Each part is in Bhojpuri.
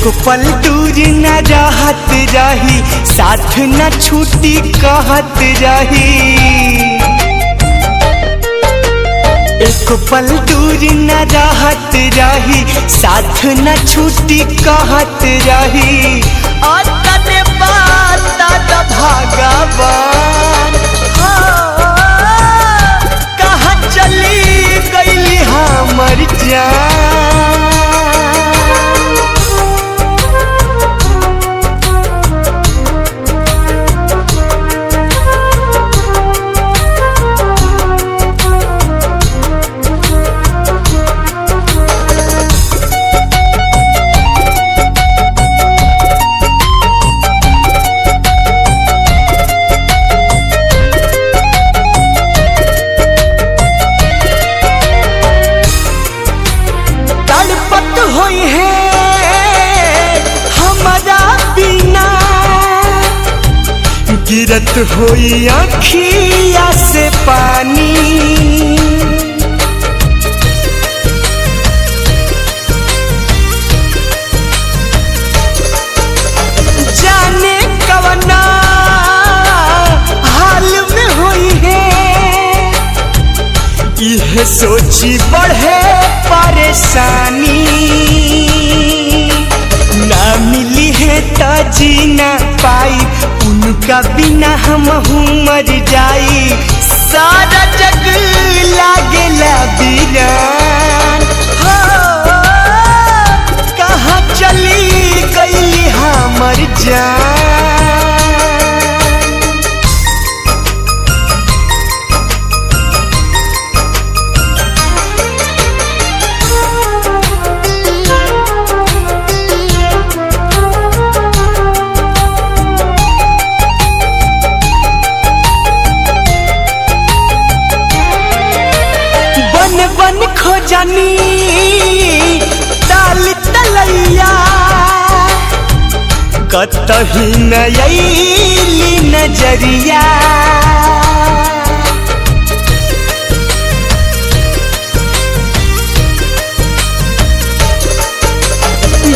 एक पल दूर न रहत रही, साथ न छूटी कहत रही। एक पल दूर न रहत रही, साथ न छूटी कहत रही। और तने बात भगवान कहाँ चली गई हमर जान। गिरत होई आँखिया से पानी, जाने कवना हाल में होई है। यह सोची बढ़े परेशानी, ना मिली है तो जी ना पाई, उनका बिना हम मर जाई। सारा जग लागेला वीरान, कहाँ चली गई हमर जान। बन खोजनी ताल तलैया, कतही नयली नजरिया।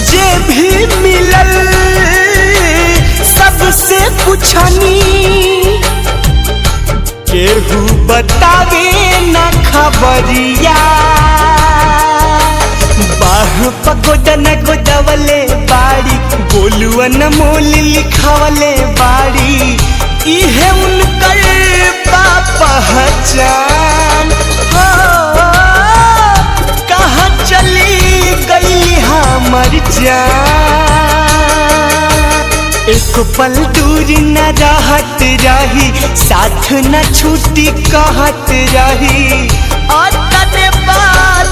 जे भी मिलल सबसे पूछनी, केहू बतावे न खबरिया। बाह पगोदन गोदवले बाड़ी, बोलुआ न मोल लिखवले बाड़ी। इहे उनकर पहचान, कहाँ चली गई हमर जान। एक पल दूर न रहत रही, साथ न छूटी कहत रही। और तने बात